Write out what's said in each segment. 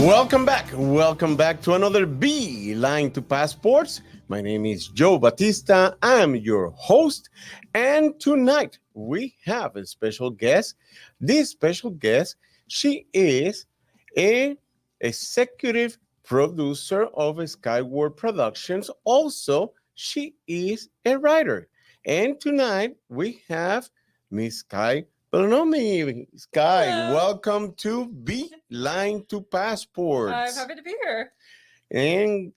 Welcome back. Welcome back to another Beeline to Passports. My name is Joe Batista. I'm your host. And tonight we have a special guest. This special guest, she is a executive producer of Skyward Productions. Also, she is a writer. And tonight we have Miss Sky Belluomini. Sky, Hello. welcome to Beeline to Passports. I'm happy to be here. And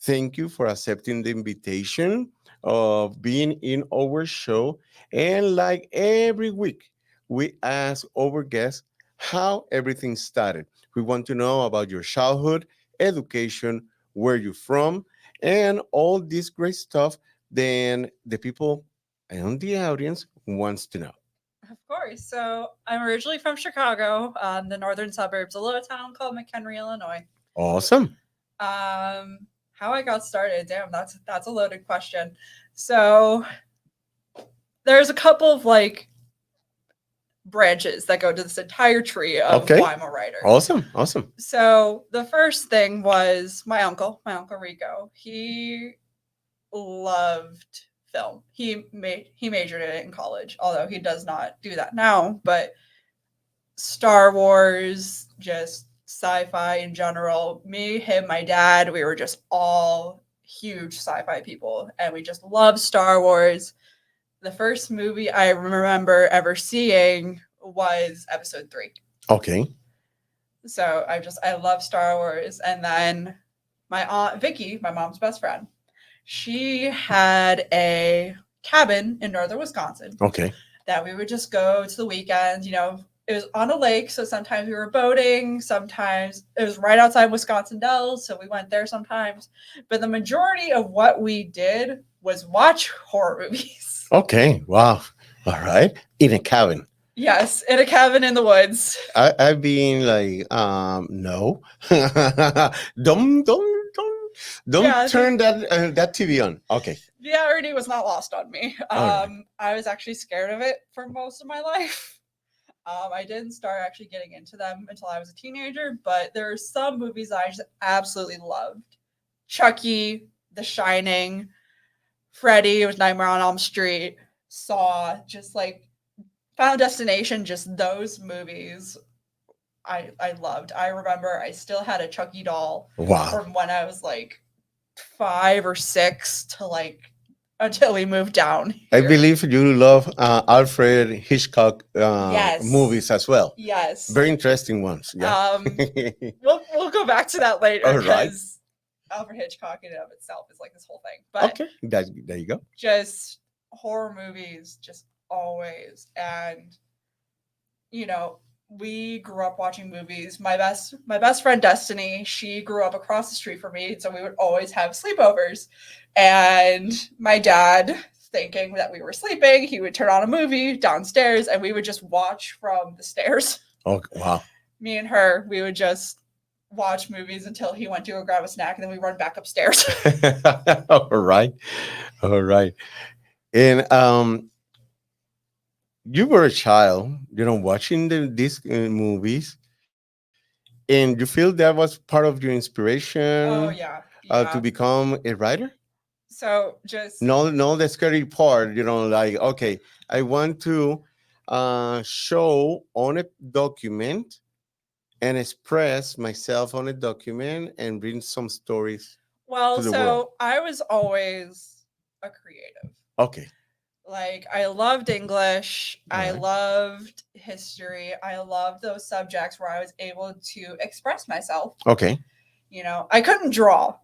thank you for accepting the invitation of being in our show. And like every week, we ask our guests how everything started. We want to know about your childhood, education, where you're from, and all this great stuff. Then the people and the audience wants to know. Of course. So I'm originally from Chicago, the northern suburbs, a little town called McHenry, Illinois. Awesome. How I got started, damn, that's a loaded question. So there's a couple of branches that go to this entire tree of Okay. why I'm a writer. Awesome. Awesome. So the first thing was my uncle Rico. He loved film. He majored in it in college, although he does not do that now. But Star Wars, just sci-fi in general. Me, him, my dad, we were just all huge sci-fi people, and we just loved Star Wars. The first movie I remember ever seeing was Episode 3. Okay. So I love Star Wars. And then my aunt Vicky, my mom's best friend, she had a cabin in northern Wisconsin. Okay. That we would just go to the weekends. It was on a lake, so sometimes we were boating, sometimes it was right outside Wisconsin Dells, so we went there sometimes. But the majority of what we did was watch horror movies. Okay. Wow. All right. In a cabin. Yes, in a cabin in the woods. I've been like, no, don't Yeah, turn that TV on. Okay. The irony was not lost on me. Alright. I was actually scared of it for most of my life. I didn't start actually getting into them until I was a teenager, but there are some movies I just absolutely loved. Chucky, The Shining, Freddy with Nightmare on Elm Street, Saw, just like Final Destination, just those movies I loved. I remember I still had a Chucky doll Wow. from when I was like 5 or 6 to until we moved down here. I believe you love Alfred Hitchcock Yes. movies as well. Yes. Very interesting ones. Yeah. We'll go back to that later All right. because Alfred Hitchcock in and of itself is like this whole thing. But Okay. There you go. just horror movies, just always. And we grew up watching movies. My best friend Destiny, she grew up across the street from me, so we would always have sleepovers. And my dad, thinking that we were sleeping, he would turn on a movie downstairs and we would just watch from the stairs. Oh, wow. Me and her, we would just watch movies until he went to go grab a snack, and then we run back upstairs. All right. And you were a child, watching these movies, and you feel that was part of your inspiration Oh yeah. to become a writer? So just No, the scary part, like, okay, I want to show on a document and express myself on a document and bring some stories. Well, to the so world. I was always a creative. Okay. Like, I loved English, I Alright. loved history, I loved those subjects where I was able to express myself. Okay. I couldn't draw.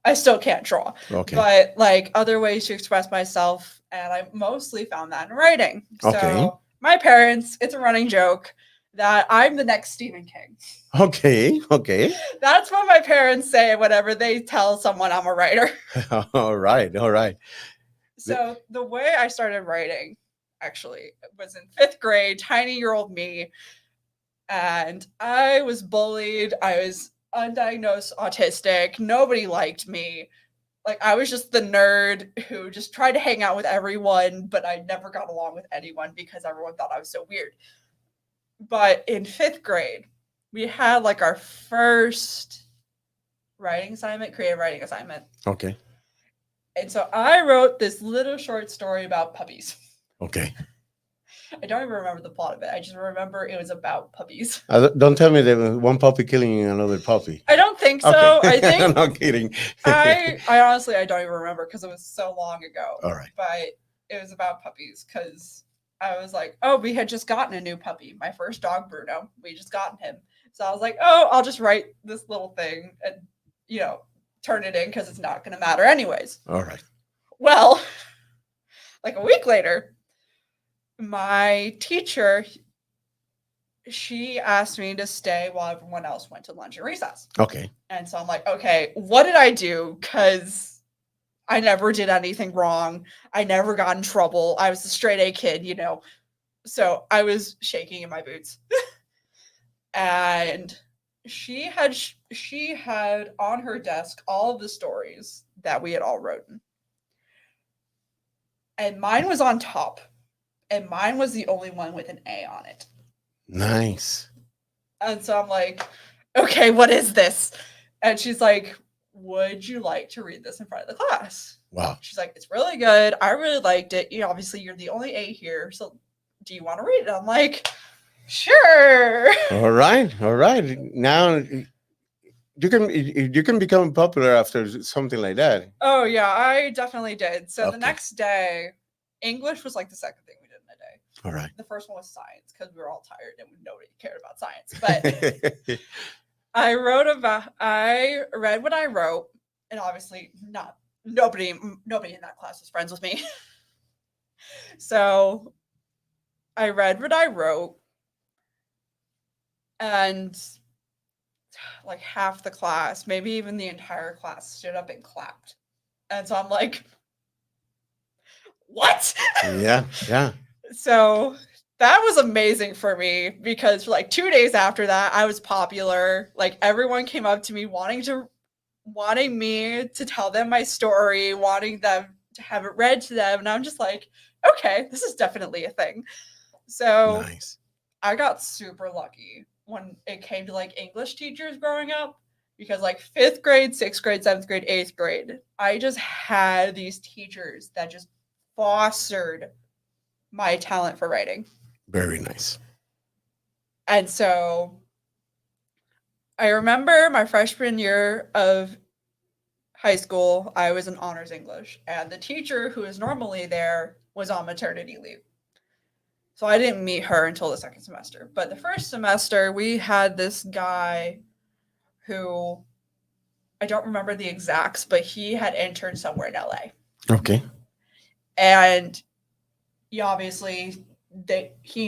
I still can't draw. Okay. But like other ways to express myself, and I mostly found that in writing. Okay. So my parents, it's a running joke that I'm the next Stephen King. Okay. That's what my parents say whenever they tell someone I'm a writer. All right. So the way I started writing actually was in 5th grade, tiny-year-old me. And I was bullied. I was undiagnosed autistic. Nobody liked me. Like, I was just the nerd who just tried to hang out with everyone, but I never got along with anyone because everyone thought I was so weird. But in 5th grade, we had like our first writing assignment, creative writing assignment. Okay. And so I wrote this little short story about puppies. Okay. I don't even remember the plot of it. I just remember it was about puppies. Don't tell me that one puppy killing another puppy. I don't think so. Okay. I think I'm not kidding. I honestly I don't even remember because it was so long ago. All right. But it was about puppies because I was like, oh, we had just gotten a new puppy. My first dog, Bruno. We just gotten him. So I was like, oh, I'll just write this little thing and turn it in because it's not going to matter anyways. All right. Well, like a week later, my teacher, she asked me to stay while everyone else went to lunch and recess. Okay. And so I'm like, okay, what did I do? Because I never did anything wrong. I never got in trouble. I was a straight A kid, So I was shaking in my boots. And she had on her desk all of the stories that we had all written. And mine was on top. And mine was the only one with an A on it. Nice. And so I'm like, okay, what is this? And she's like, would you like to read this in front of the class? Wow. She's like, it's really good. I really liked it. Obviously you're the only A here. So do you want to read it? I'm like, sure. All right. Now you can become popular after something like that. Oh yeah, I definitely did. So Okay. the next day, English was like the second thing we did in a day. All right. The first one was science because we were all tired and nobody cared about science. But I read what I wrote, and obviously nobody in that class was friends with me. So I read what I wrote, and like half the class, maybe even the entire class, stood up and clapped. And so I'm like, what? Yeah. So that was amazing for me because for like 2 days after that, I was popular. Like everyone came up to me wanting me to tell them my story, wanting them to have it read to them. And I'm just like, okay, this is definitely a thing. So Nice. I got super lucky when it came to like English teachers growing up because like 5th grade, 6th grade, 7th grade, 8th grade, I just had these teachers that just fostered my talent for writing. Very nice. And so I remember my freshman year of high school, I was in honors English, and the teacher who is normally there was on maternity leave. So I didn't meet her until the second semester. But the first semester, we had this guy who I don't remember the exacts, but he had interned somewhere in LA. Okay. And he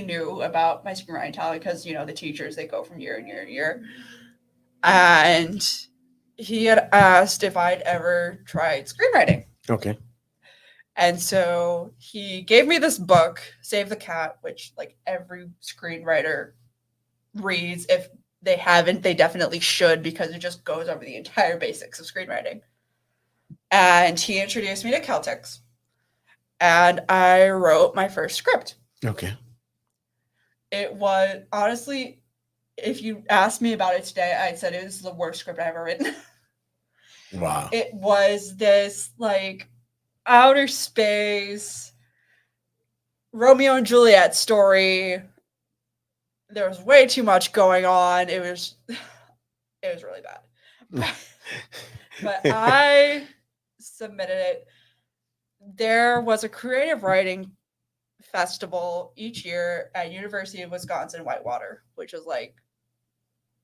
knew about my screenwriting talent because, the teachers, they go from year and year and year. And he had asked if I'd ever tried screenwriting. Okay. And so he gave me this book, Save the Cat, which like every screenwriter reads. If they haven't, they definitely should because it just goes over the entire basics of screenwriting. And he introduced me to Celtics. And I wrote my first script. Okay. It was, honestly, if you asked me about it today, I'd said it was the worst script I've ever written. Wow. It was this like outer space Romeo and Juliet story. There was way too much going on. It was really bad. But I submitted it. There was a creative writing festival each year at University of Wisconsin Whitewater, which is like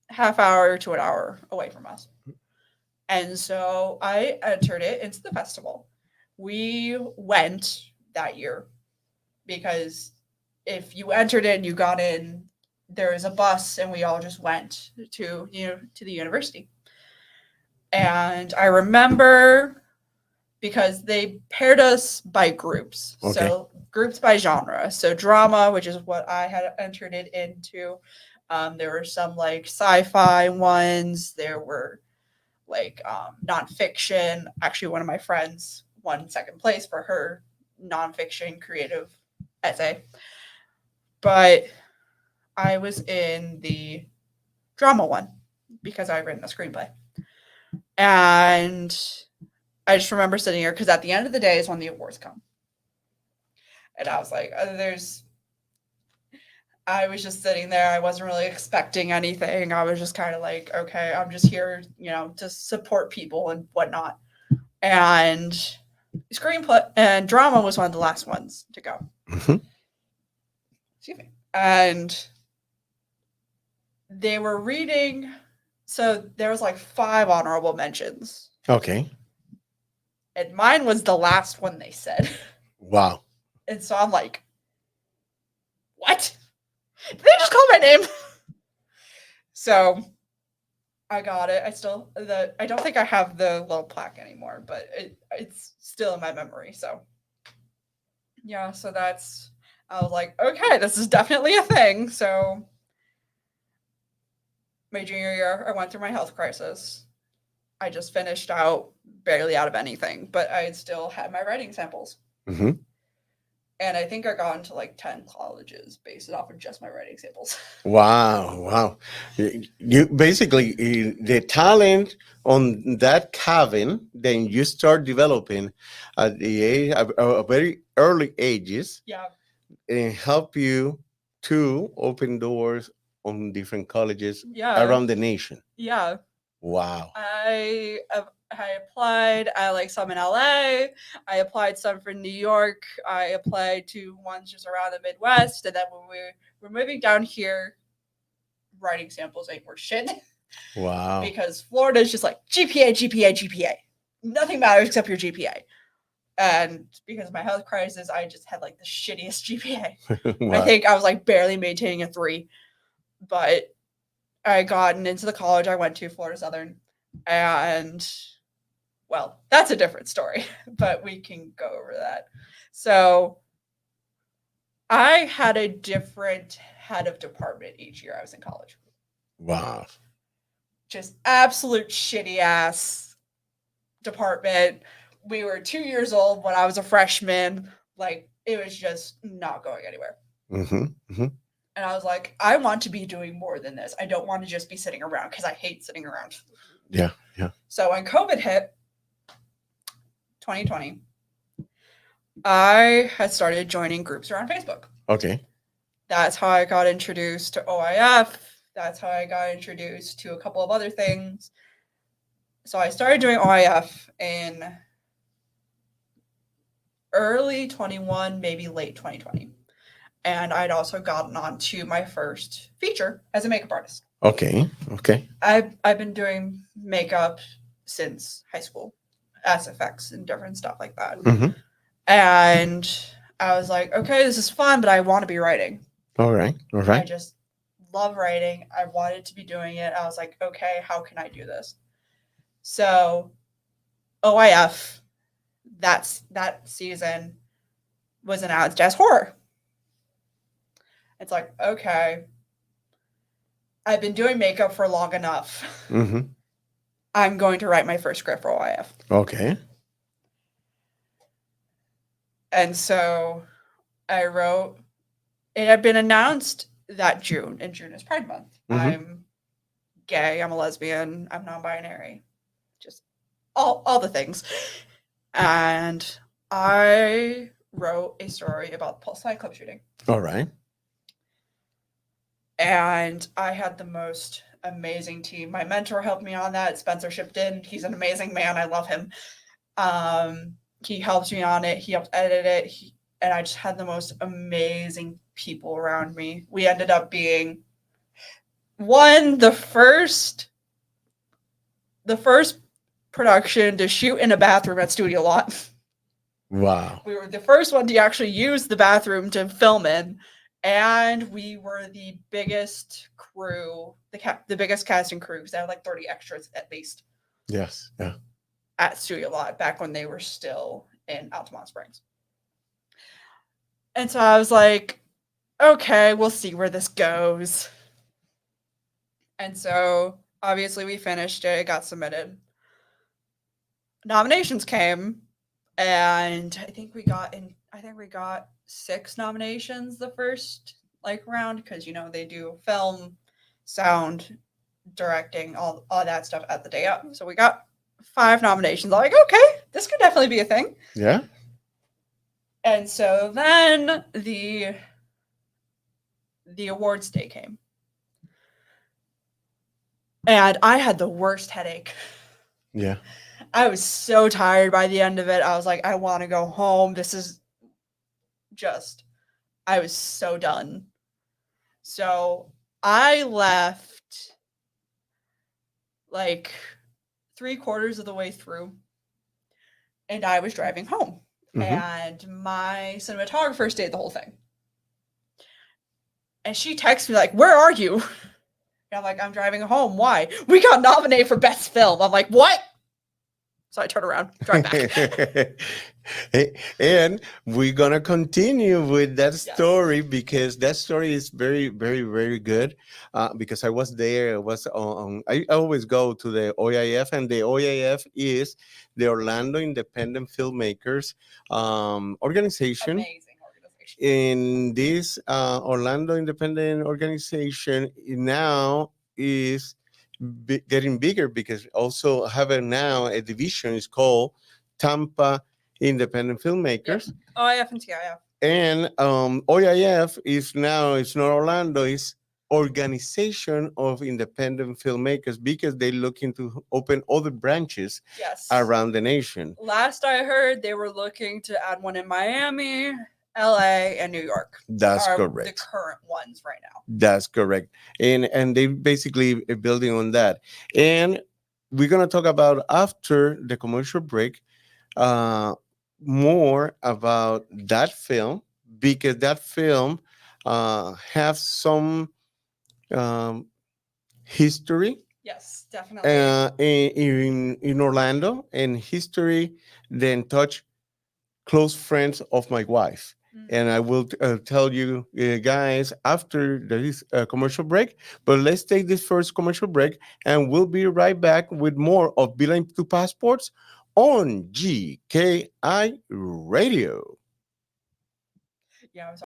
half hour to an hour away from us. And so I entered it into the festival. We went that year because if you entered it and you got in, there was a bus and we all just went to the university. And I remember because they paired us by groups. Okay. So groups by genre. So drama, which is what I had entered it into. There were some like sci-fi ones. There were like nonfiction. Actually, one of my friends won second place for her nonfiction creative essay. But I was in the drama won because I had written the screenplay. And I just remember sitting here because at the end of the day is when the awards come. And I was like, I was just sitting there. I wasn't really expecting anything. I was just kind of like, okay, I'm just here, to support people and whatnot. And screenplay and drama was one of the last ones to go. Mm-hmm. Excuse me. And they were reading, so there was like 5 honorable mentions. Okay. And mine was the last one they said. Wow. And so I'm like, what? Did they just call my name? So I got it. I don't think I have the little plaque anymore, but it's still in my memory. So yeah, so I was like, okay, this is definitely a thing. So my junior year, I went through my health crisis. I just finished out barely out of anything, but I still had my writing samples. Mm-hmm. And I think I got into like 10 colleges based off of just my writing samples. Wow, wow. You basically the talent on that cabin, then you start developing at the age, a very early ages, Yeah. and help you to open doors on different colleges Yeah. around the nation. Yeah. Wow. I applied. I like some in LA. I applied some for New York. I applied to ones just around the Midwest. And then when we were moving down here, writing samples ain't worth shit. Wow. Because Florida is just like GPA, GPA, GPA. Nothing matters except your GPA. And because of my health crisis, I just had like the shittiest GPA. Wow. I think I was like barely maintaining a 3. But I gotten into the college I went to, Florida Southern. And well, that's a different story, but we can go over that. So I had a different head of department each year I was in college. Wow. Just absolute shitty ass department. We were 2 years old when I was a freshman. Like, it was just not going anywhere. Mm-hmm. Mm-hmm. And I was like, I want to be doing more than this. I don't want to just be sitting around because I hate sitting around. Yeah, yeah. So when COVID hit, 2020, I had started joining groups around Facebook. Okay. That's how I got introduced to OIF. That's how I got introduced to a couple of other things. So I started doing OIF in early 21, maybe late 2020. And I'd also gotten onto my first feature as a makeup artist. Okay. Okay. I've been doing makeup since high school, SFX and different stuff like that. Mm-hmm. And I was like, okay, this is fun, but I want to be writing. All right. All I right. just love writing. I wanted to be doing it. I was like, okay, how can I do this? So OIF, that season was announced as horror. It's like, okay, I've been doing makeup for long enough. Mm-hmm. I'm going to write my first script for OIF. Okay. And so I wrote, it had been announced that June, and June is Pride Month. Mhm. I'm gay, I'm a lesbian, I'm non-binary, just all the things. And I wrote a story about the Pulse nightclub shooting. All right. And I had the most amazing team. My mentor helped me on that. Spencer Shipton. He's an amazing man. I love him. He helped me on it. He helped edit it. And I just had the most amazing people around me. We ended up being the first production to shoot in a bathroom at Studio Lot. Wow. We were the first one to actually use the bathroom to film in. And we were the biggest crew, the biggest casting crew, because they had like 30 extras at least. Yes. Yeah. At Studio Lot back when they were still in Altamont Springs. And so I was like, okay, we'll see where this goes. And so obviously we finished it, it got submitted. Nominations came, and I think we got 6 nominations the first round, because they do film, sound, directing, all that stuff at the day up. So we got 5 nominations. I'm like, okay, this could definitely be a thing. Yeah. And so then the awards day came. And I had the worst headache. Yeah. I was so tired by the end of it. I was like, I want to go home. This is just, I was so done. So I left like 3/4 of the way through, and I was driving home. And my cinematographer stayed the whole thing. And she texts me like, "Where are you?" And I'm like, "I'm driving home. Why? We got nominated for best film." I'm like, "What?" So I turn around, drive back. And we're gonna continue with that Yes. story because that story is very, very, very good. Because I was there. I was on. I always go to the OIF, and the OIF is the Orlando Independent Filmmakers organization. Amazing organization. In this Orlando Independent organization now is getting bigger because also having now a division is called Tampa Independent Filmmakers. OIF and TIF. And OIF is now, it's not Orlando, it's Organization of Independent Filmmakers because they're looking to open other branches Yes. around the nation. Last I heard, they were looking to add one in Miami, LA, and New York. That's are correct. The current ones right now. That's correct. And they basically building on that. And we're gonna talk about after the commercial break uh more about that film because that film have some um history Yes, definitely. in Orlando and history then touch close friends of my wife. And I will tell you guys after this commercial break. But let's take this first commercial break and we'll be right back with more of Beeline to Passports on GKI Radio. Yeah, I was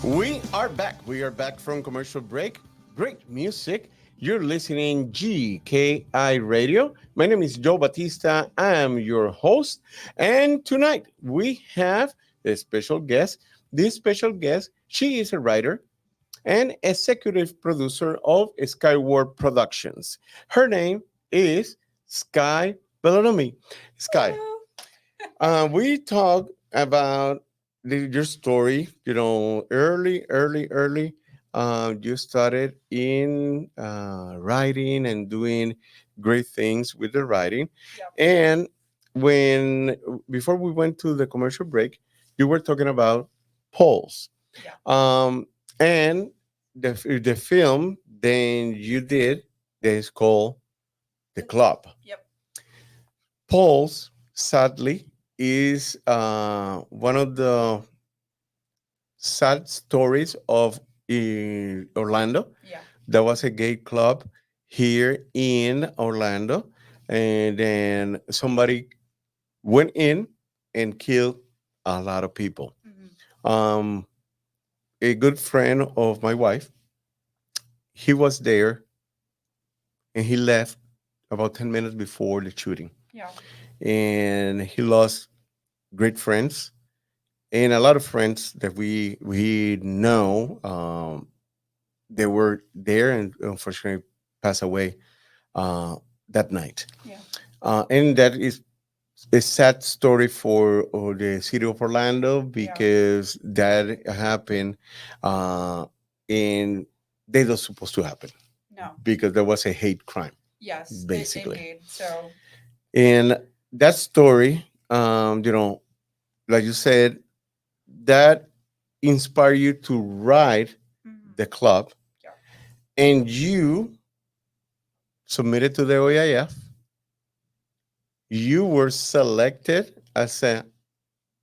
We are back. We are back from commercial break. Great music. You're listening GKI Radio. My name is Joe Batista. I am your host. And tonight we have a special guest. This special guest, she is a writer and executive producer of Skyward Productions. Her name is Sky Belluomini. Sky, we talked about your story. You know, early. You started in writing and doing great things with the writing. Yep. And when before we went to the commercial break, you were talking about polls. Yeah. And the film then you did that is called The Club. Yep. Paul's, sadly, is one of the sad stories of Orlando. Yeah. There was a gay club here in Orlando, and then somebody went in and killed a lot of people. Um, a good friend of my wife, he was there, and he left about 10 minutes before the shooting. Yeah. And he lost great friends and a lot of friends that we know they were there and unfortunately passed away uh, that night. Yeah. And that is a sad story for the city of Orlando Yeah. because that happened and they don't supposed to happen No. because there was a hate crime Yes. basically. Indeed. So. And that story, like you said, that inspired you to write Mhm. the club, Yeah. and you submitted to the OIF. You were selected as a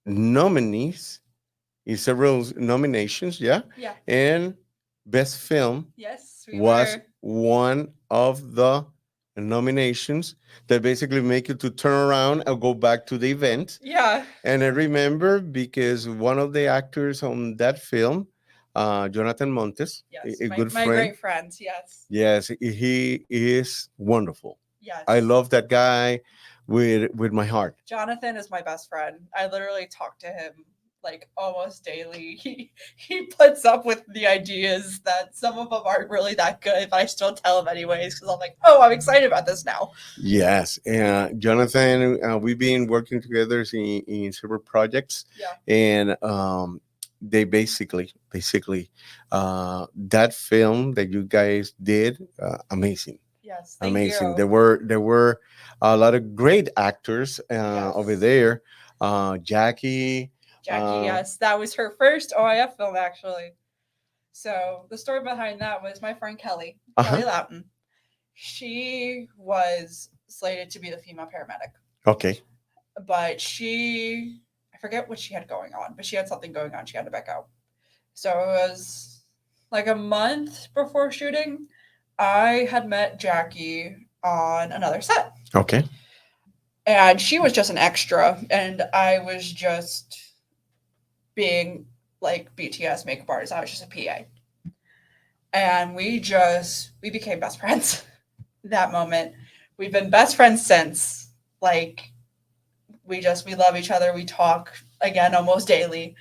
nominees in several nominations, yeah. Yeah. And best film Yes, we was were. one of the nominations that basically make you to turn around and go back to the event. Yeah. And I remember because one of the actors on that film, Jonathan Montes, Yes. a good My friend. great friends. Yes. Yes, he is wonderful. I Yes. love that guy with my heart. Jonathan is my best friend. I literally talk to him like almost daily. He puts up with the ideas that some of them aren't really that good, but I still tell him anyways because I'm like, oh, I'm excited about this now. Yes, Jonathan, we've been working together in several projects, Yeah. and they basically, that film that you guys did, amazing, Yes. Thank amazing. you. There were a lot of great actors over Yes. there. Jackie, Jackie, yes, that was her first OIF film actually. So the story behind that was my friend Kelly, uh-huh. Kelly Loughton. She was slated to be the female paramedic, Okay, but I forget what she had going on, but she had something going on. She had to back out. So it was like a month before shooting. I had met Jackie on another set, okay, and she was just an extra, and I was just being like BTS makeup artist. I was just a PA. And we became best friends that moment. We've been best friends since. Like we love each other. We talk again almost daily.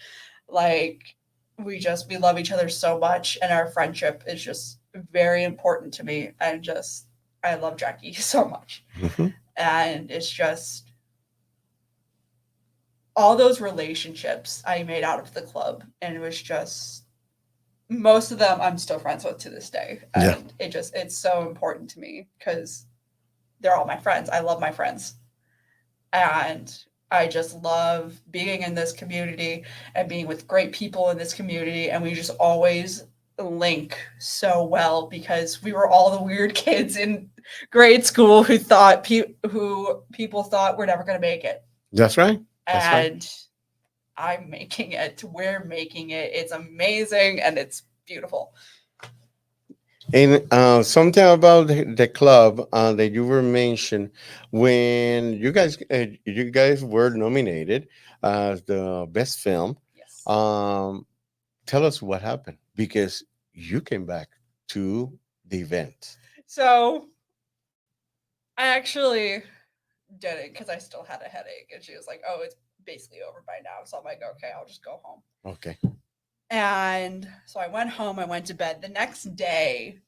Like we love each other so much, and our friendship is just very important to me. And just I love Jackie so much. hmm, And it's just all those relationships I made out of the club, and it was just most of them I'm still friends with to this day. yeah, And it's so important to me because they're all my friends. I love my friends. And I just love being in this community and being with great people in this community. And we just always link so well because we were all the weird kids in grade school who who people thought were never going to make it. that's right, that's right. And I'm making it. We're making it. It's amazing and it's beautiful. And something about the club that you were mentioned when you guys were nominated as the best film. Yes. Um, Tell us what happened because you came back to the event. So I actually did it because I still had a headache, and she was like, "Oh, it's basically over by now." So I'm like, "Okay, I'll just go home." Okay. And so I went home. I went to bed. The next day,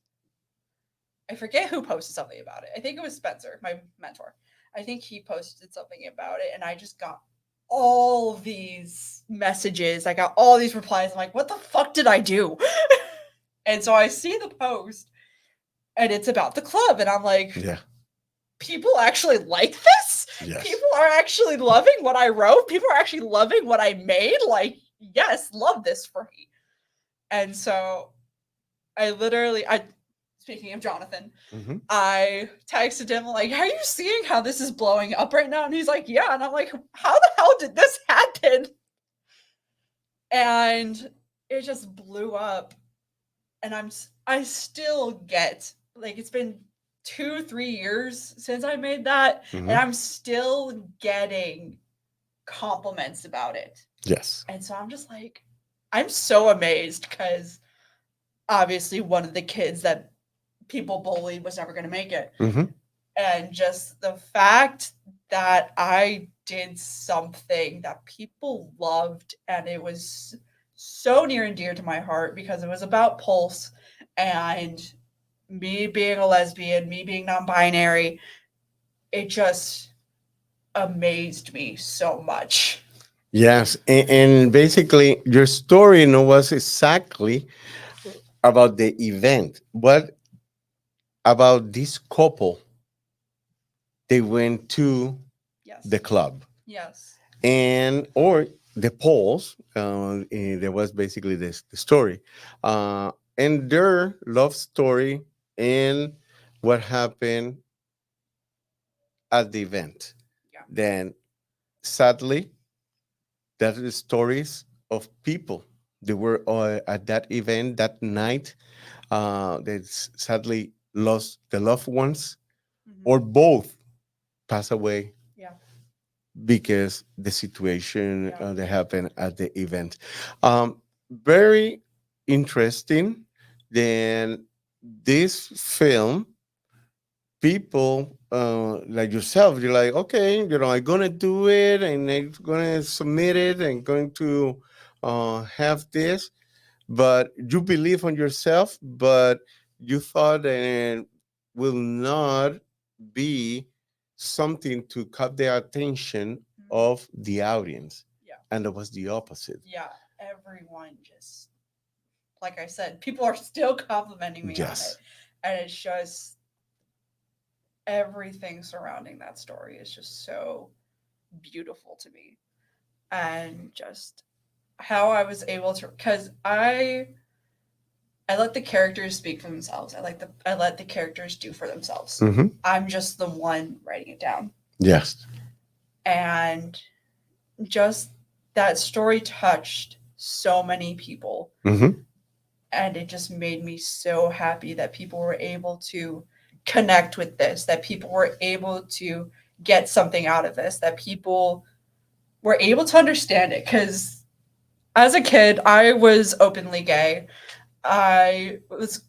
I forget who posted something about it. I think it was Spencer, my mentor. I think he posted something about it, and I just got all these messages. I got all these replies. I'm like, "What the fuck did I do?" And so I see the post, and it's about the club, and I'm like, Yeah. people actually like this? Yes. People are actually loving what I wrote? People are actually loving what I made? Like, yes, love this for me. And so I speaking of Jonathan, Hmm. I texted him like, "Are you seeing how this is blowing up right now?" And he's like, "Yeah." And I'm like, "How the hell did this happen?" And it just blew up. And I still get like it's been 2-3 years since I made that, Hmm. and I'm still getting compliments about it. Yes. And so I'm just like, I'm so amazed because obviously one of the kids that people bullied was never going to make it. Hmm. And just the fact that I did something that people loved and it was so near and dear to my heart because it was about Pulse And me being a lesbian, me being non-binary, it just amazed me so much. Yes, and basically your story was exactly about the event. What about this couple? They went to the Yes. club, Yes. and or the polls. There was basically this the story, and their love story and what happened at the event. Yeah. Then, sadly, that is stories of people. They were at that event that night. They sadly lost the loved ones, Hmm. or both pass away Yeah. because the situation Yeah. that happened at the event. Very interesting. Then this film, people like yourself, you're like, okay, I'm gonna do it, and I'm gonna submit it, and going to have this, but you believe on yourself, but you thought that it will not be something to cut the attention Mhm. of the audience, Yeah. and it was the opposite. Yeah. Everyone just, like I said, people are still complimenting me on it. Yes. And it's just everything surrounding that story is just so beautiful to me. And just how I was able to, because I let the characters speak for themselves. I let the characters do for themselves. Hmm. I'm just the one writing it down. Yes. And just that story touched so many people, Hmm. and it just made me so happy that people were able to connect with this, that people were able to get something out of this, that people were able to understand it. Because as a kid, I was openly gay. I was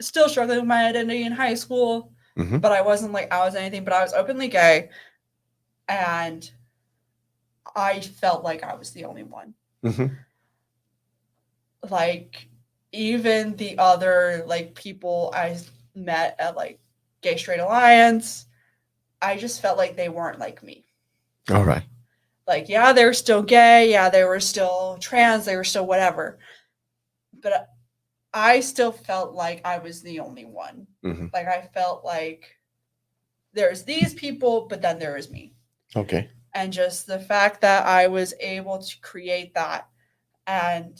still struggling with my identity in high school, Hmm. but I wasn't like I was anything, but I was openly gay, and I felt like I was the only one. Hmm. Like even the other like people I met at like Gay Straight Alliance, I just felt like they weren't like me. All right. Like yeah, they were still gay, yeah, they were still trans, they were still whatever. But I still felt like I was the only one. Hmm. Like I felt like there's these people, but then there is me. Okay. And just the fact that I was able to create that and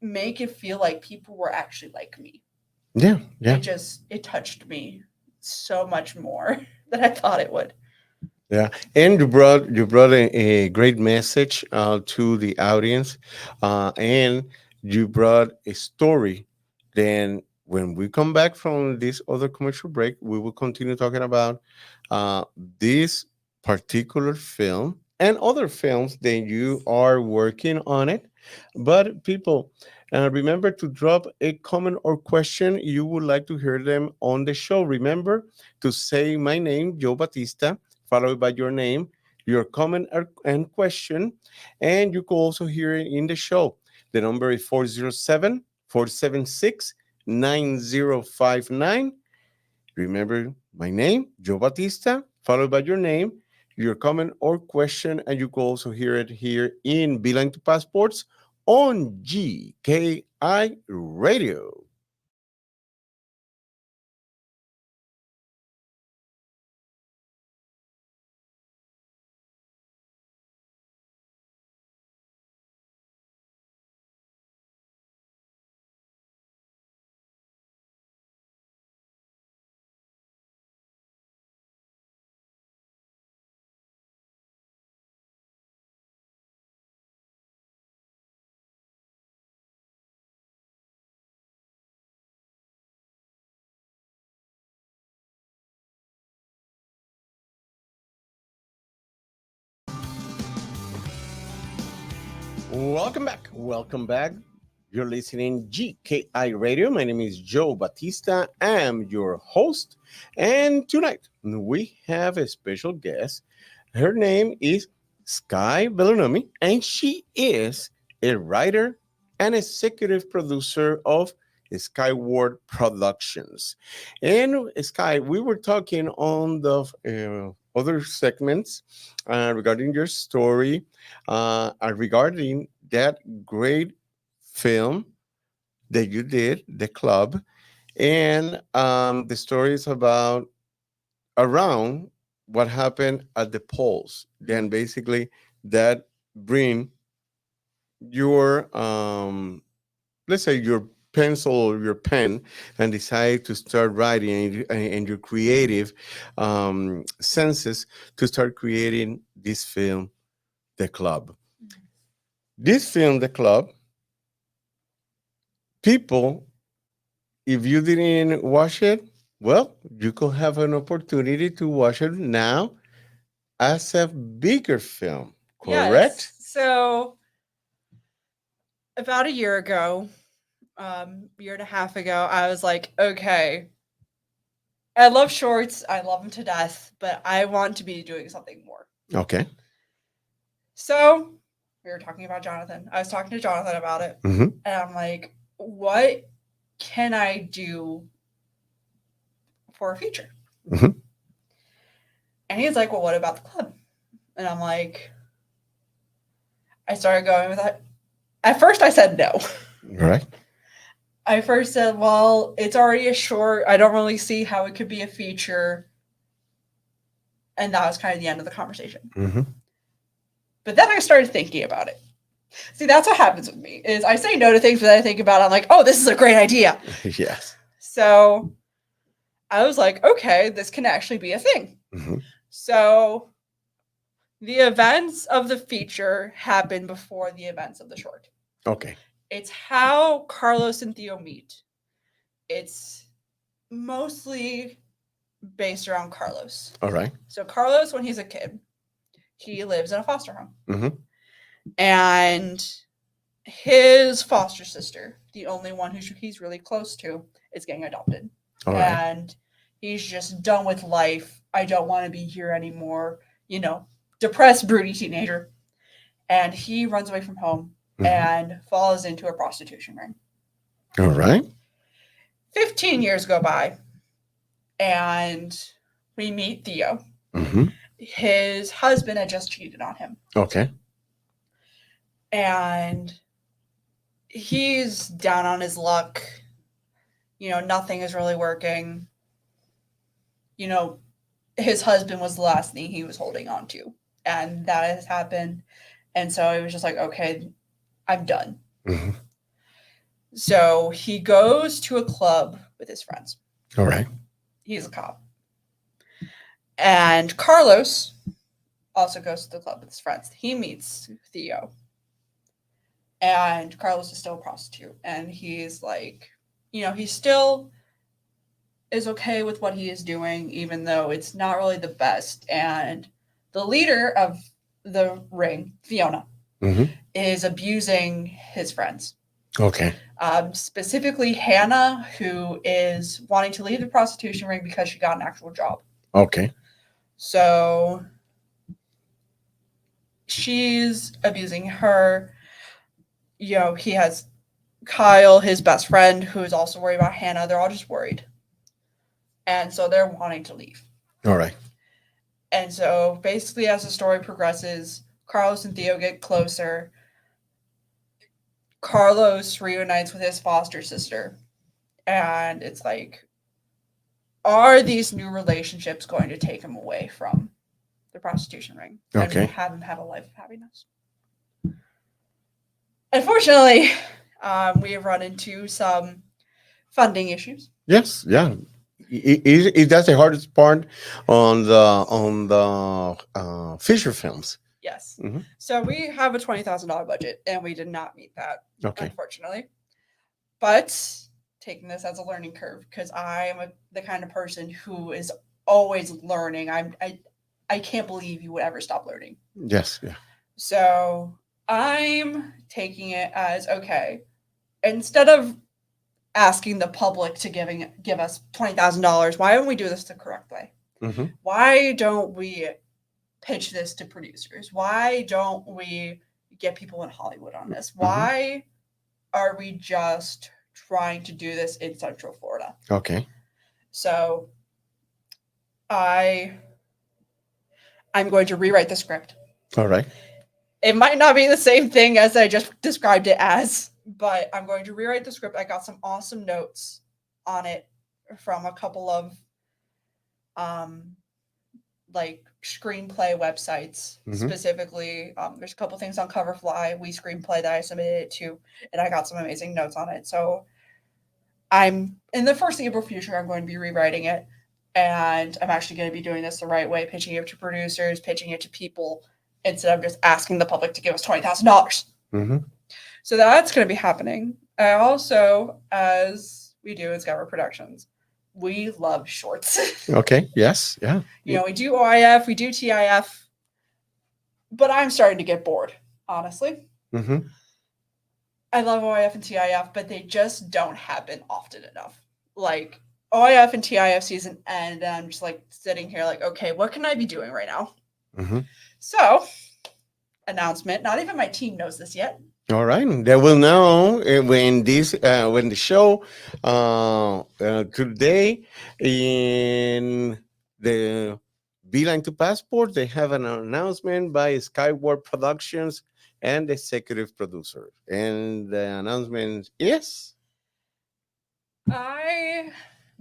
make it feel like people were actually like me, Yeah. Yeah. it touched me so much more than I thought it would. Yeah, and you brought a great message to the audience, and you brought a story. Then, when we come back from this other commercial break, we will continue talking about uh, this particular film and other films that you are working on it. But people, remember to drop a comment or question you would like to hear them on the show. Remember to say my name, Joe Batista, followed by your name, your comment and question, and you can also hear it in the show. The number is 407 476 9059. Remember my name, Joe Batista, followed by your name, your comment or question, and you can also hear it here in Beeline to Passports on GKI Radio. Welcome back. Welcome back. You're listening GKI Radio. My name is Joe Batista. I'm your host. And tonight we have a special guest. Her name is Sky Belluomini, and she is a writer and executive producer of Skyward Productions. And Sky, we were talking on the other segments regarding your story, regarding that great film that you did, The Club, and the story is about around what happened at the polls. Then basically that bring your let's say your pencil or your pen and decide to start writing and your creative senses to start creating this film, The Club. This film, The Club, people, if you didn't watch it, well, you could have an opportunity to watch it now as a bigger film, correct? Yes. So about a year ago, year and a half ago, I was like, okay, I love shorts. I love them to death, but I want to be doing something more. Okay. So we were talking about Jonathan. I was talking to Jonathan about it. Mm-hmm. And I'm like, what can I do for a feature? Mm-hmm. And he's like, well, what about The Club? And I'm like, I started going with that. At first, I said no. All right. I first said, well, it's already a short. I don't really see how it could be a feature. And that was kind of the end of the conversation. Mm-hmm. But then I started thinking about it. See, that's what happens with me, is I say no to things, but then I think about it. I'm like, oh, this is a great idea. Yes. So I was like, okay, this can actually be a thing. Mm-hmm. So the events of the feature happen before the events of the short. Okay. It's how Carlos and Theo meet. It's mostly based around Carlos. All right. So Carlos, when he's a kid, he lives in a foster home. Mm-hmm. And his foster sister, the only one who he's really close to, is getting adopted. All right. And he's just done with life. I don't want to be here anymore. You know, depressed, broody teenager. And he runs away from home and falls into a prostitution ring. All right. 15 years go by, and we meet Theo. Mm-hmm. His husband had just cheated on him. Okay. And he's down on his luck. You know, nothing is really working. You know, his husband was the last thing he was holding on to. And that has happened. And so it was just like, okay, I'm done. Mm-hmm. So he goes to a club with his friends. All right. He's a cop. And Carlos also goes to the club with his friends. He meets Theo. And Carlos is still a prostitute. And he's like, you know, he still is okay with what he is doing, even though it's not really the best. And the leader of the ring, Fiona, is abusing his friends. Okay. Specifically Hannah, who is wanting to leave the prostitution ring because she got an actual job. Okay. So she's abusing her. You know, he has Kyle, his best friend, who is also worried about Hannah. They're all just worried. And so they're wanting to leave. All right. And so basically as the story progresses, Carlos and Theo get closer. Carlos reunites with his foster sister. And it's like, are these new relationships going to take him away from the prostitution ring? Okay. And have him have a life of happiness? Unfortunately, we have run into some funding issues. Yes. Yeah. That's the hardest part on the feature films. Yes. Mm-hmm. So we have a $20,000 budget, and we did not meet that, unfortunately. But taking this as a learning curve, because I am the kind of person who is always learning. I can't believe you would ever stop learning. Yes. Yeah. So I'm taking it as, okay, instead of asking the public to give us $20,000, why don't we do this the correct way? Mm-hmm. Why don't we pitch this to producers? Why don't we get people in Hollywood on this? Why are we just trying to do this in Central Florida. Okay. So I'm going to rewrite the script. All right. It might not be the same thing as I just described it as, but I'm going to rewrite the script. I got some awesome notes on it from a couple of like screenplay websites. Specifically. There's a couple things on Coverfly, We Screenplay, that I submitted it to, and I got some amazing notes on it. So I'm in the foreseeable future, I'm going to be rewriting it, and I'm actually going to be doing this the right way, pitching it to producers, pitching it to people, instead of just asking the public to give us $20,000. So that's going to be happening. I also, as we do in Scour Productions, we love shorts. Okay. Yes. Yeah. We do OIF, we do TIF, but I'm starting to get bored, honestly. I love OIF and TIF, but they just don't happen often enough. Like, OIF and TIF season end, and I'm just like sitting here like, okay, what can I be doing right now? So, announcement. Not even my team knows this yet. All right, they will know when the show today in the Beeline to Passport. They have an announcement by Skyward Productions and the executive producer, and the announcement is I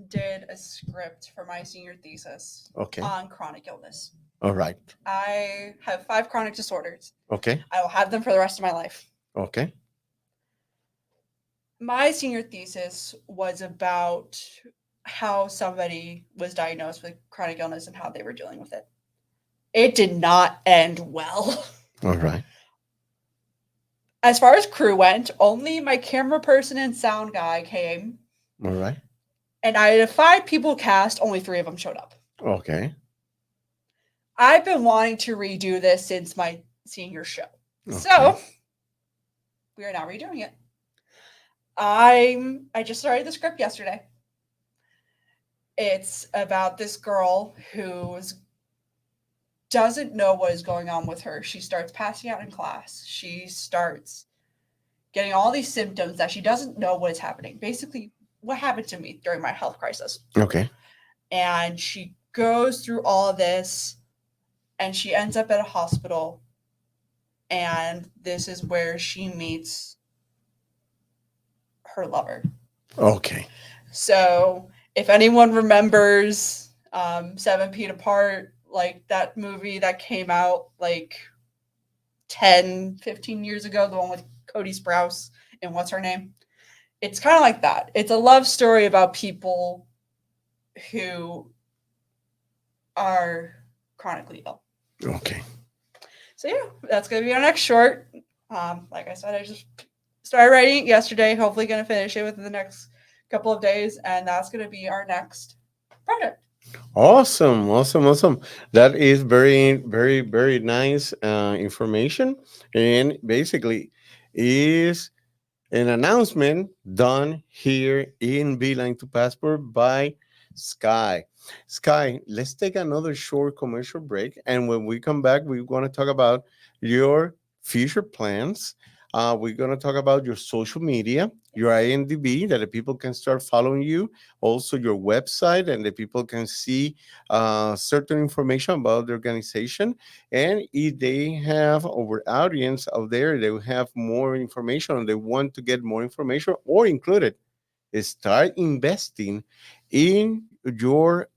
did a script for my senior thesis on chronic illness. All right. I have 5 chronic disorders. Okay. I will have them for the rest of my life. Okay. My senior thesis was about how somebody was diagnosed with chronic illness and how they were dealing with it. It did not end well. All right. As far as crew went, only my camera person and sound guy came. All right. And out of 5 people cast, only 3 of them showed up. Okay. I've been wanting to redo this since my senior show. Okay. So we are now redoing it. I just started the script yesterday. It's about this girl who doesn't know what is going on with her. She starts passing out in class. She starts getting all these symptoms that she doesn't know what is happening. Basically, what happened to me during my health crisis. Okay. And she goes through all of this, and she ends up at a hospital. And this is where she meets her lover. Okay. So if anyone remembers 7 Feet Apart, like that movie that came out like 10, 15 years ago, the one with Cody Sprouse and what's her name? It's kind of like that. It's a love story about people who are chronically ill. Okay. So yeah, that's going to be our next short. Like I said, I just started writing it yesterday. Hopefully going to finish it within the next couple of days. And that's going to be our next project. Awesome. That is very, very, very nice information. And basically is an announcement done here in Beeline to Passport by Sky. Sky, let's take another short commercial break. And when we come back, we're going to talk about your future plans. We're going to talk about your social media, your IMDb, that the people can start following you, also your website, and the people can see certain information about the organization. And if they have our audience out there, they will have more information, and they want to get more information or include it, start investing in your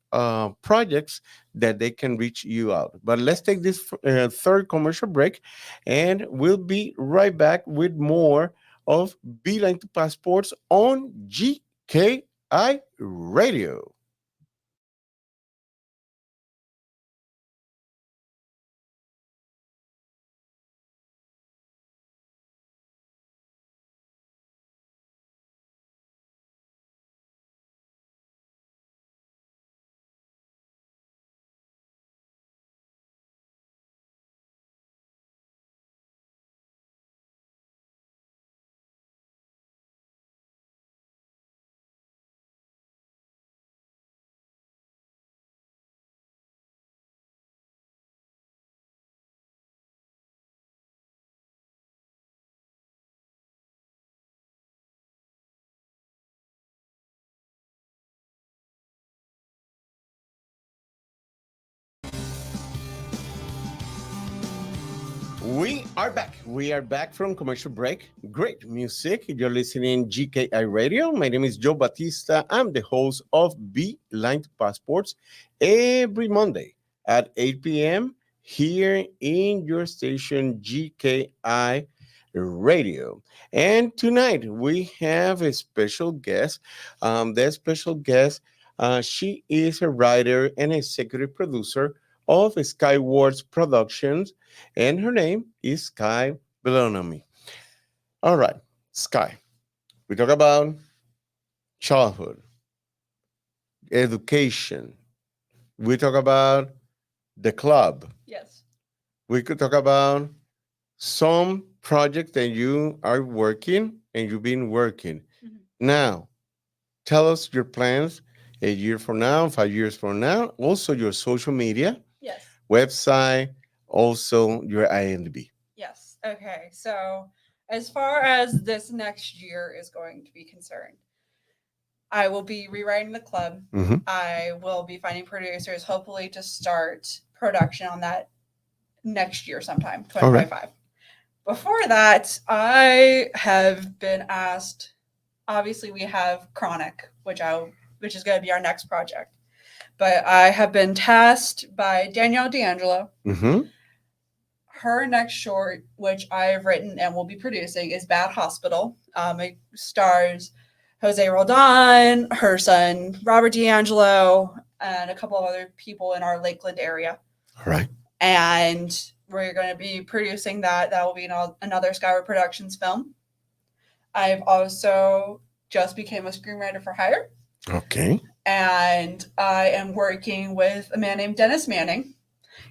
projects that they can reach you out. But let's take this third commercial break, and we'll be right back with more of Beeline to Passports on GKI Radio. We are back. We are back from commercial break. Great music. You're listening GKI Radio. My name is Joe Batista. I'm the host of Beeline to Passports every Monday at 8 p.m. here in your station GKI Radio. And tonight we have a special guest. That special guest, she is a writer and executive producer of Skywards Productions, and her name is Sky Belluomini. All right, Sky. We talk about childhood, education. We talk about the club. Yes. We could talk about some projects that you are working and you've been working. Mhm. Now, tell us your plans a year from now, 5 years from now. Also, your social media, Yes. website, also your IMDb. Yes. Okay. So, as far as this next year is going to be concerned, I will be rewriting the club. Mm-hmm. I will be finding producers, hopefully, to start production on that next year sometime, All right. 2025. Before that, I have been asked. Obviously, we have Chronic, which is going to be our next project. But I have been tasked by Danielle D'Angelo. Mm-hmm. Her next short, which I have written and will be producing, is Bad Hospital. It stars Jose Roldan, her son Robert D'Angelo, and a couple of other people in our Lakeland area. All right. And we're going to be producing that. That will be another Skyward Productions film. I've also just became a screenwriter for hire. Okay. And I am working with a man named Dennis Manning.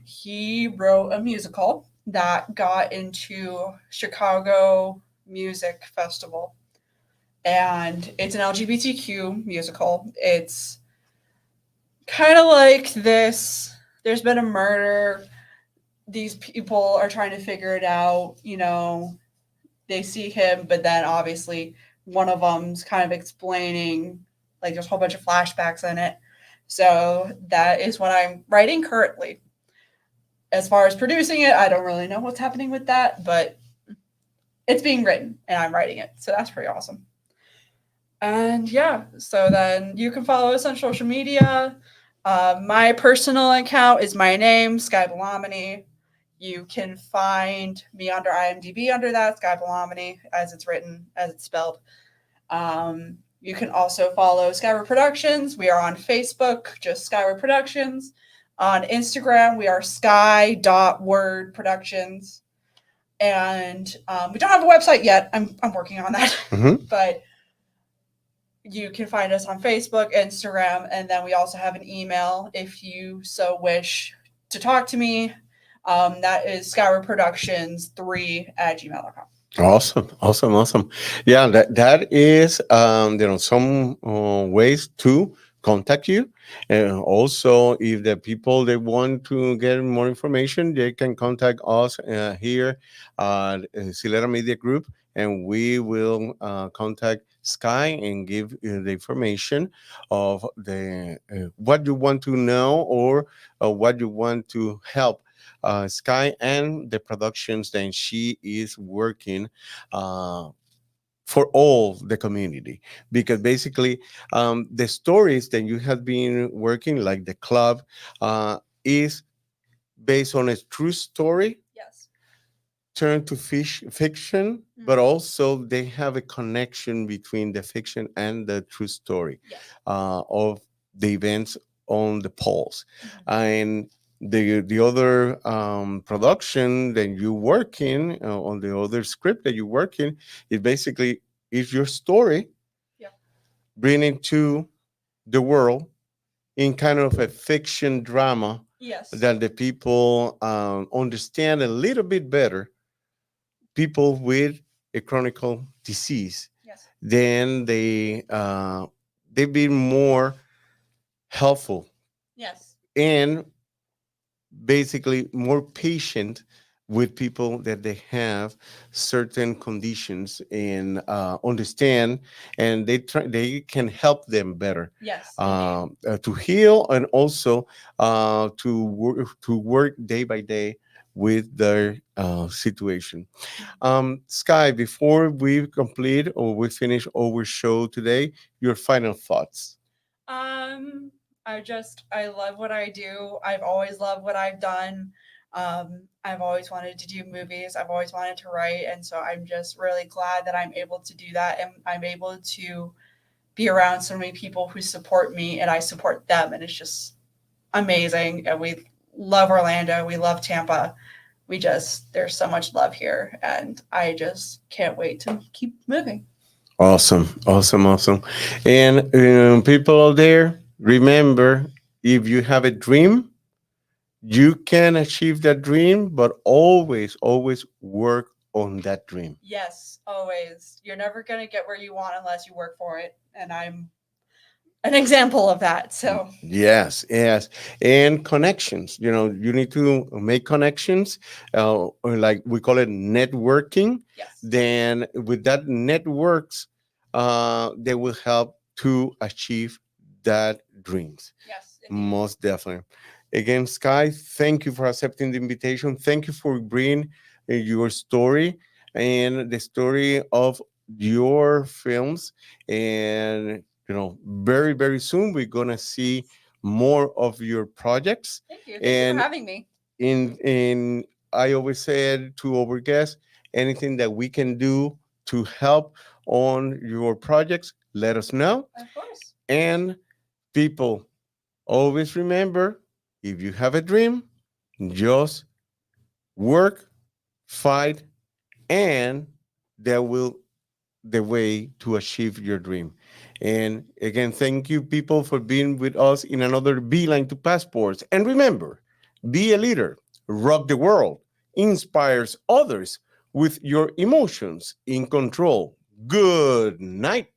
He wrote a musical that got into Chicago Music Festival. And it's an LGBTQ musical. It's kind of like this. There's been a murder. These people are trying to figure it out. They see him, but then obviously one of them's kind of explaining, like there's a whole bunch of flashbacks in it. So that is what I'm writing currently. As far as producing it, I don't really know what's happening with that, but it's being written and I'm writing it. So that's pretty awesome. And yeah, so then you can follow us on social media. My personal account is my name, Sky Belluomini. You can find me under IMDb under that, Sky Belluomini, as it's written, as it's spelled. You can also follow Skyward Productions. We are on Facebook, just Skyward Productions. On Instagram, we are sky.wordproductions. And we don't have a website yet. I'm working on that. Mm-hmm. But you can find us on Facebook, Instagram, and then we also have an email if you so wish to talk to me. That is skywardproductions3@gmail.com. Awesome. Yeah, that is some ways to contact you, and also if the people they want to get more information, they can contact us here at Silera Media Group, and we will contact Sky and give you the information of the what you want to know or what you want to help Sky and the productions that she is working for all the community. Because basically, the stories that you have been working, like the club, is based on a true story Yes. turned to fiction, but also they have a connection between the fiction and the true story Yes. of the events on the polls. Mhm. And the other production that you work in on the other script that you work in, it basically is your story Yeah. bringing to the world in kind of a fiction drama Yes. that the people understand a little bit better, people with a chronic disease, Yes. then they be more helpful Yes. and basically more patient with people that they have certain conditions and understand, and they can help them better Yes. to heal, and also to work day by day with their situation. Sky, before we complete or we finish our show today, your final thoughts. Um, I love what I do. I've always loved what I've done. I've always wanted to do movies. I've always wanted to write, and so I'm just really glad that I'm able to do that, and I'm able to be around so many people who support me, and I support them, and it's just amazing. And we love Orlando. We love Tampa. We just there's so much love here, and I just can't wait to keep moving. Awesome, awesome, awesome. And people out there, remember, if you have a dream, you can achieve that dream, but always, always work on that dream. Yes, always. You're never going to get where you want unless you work for it. And I'm an example of that. So, Yes, yes. And connections. You need to make connections, or like we call it networking. yes. Then with that networks, they will help to achieve that dreams. Yes, indeed. Most definitely. Again, Sky, thank you for accepting the invitation. Thank you for bringing your story and the story of your films. And, very, very soon we're going to see more of your projects. Thank you. Thank you for And having me. in I always said to our guests, anything that we can do to help on your projects, let us know. Of course. And people, always remember, if you have a dream, just work, fight, and that will the way to achieve your dream. And again, thank you, people, for being with us in another Beeline to Passports. And remember, be a leader, rock the world, inspires others with your emotions in control. Good night.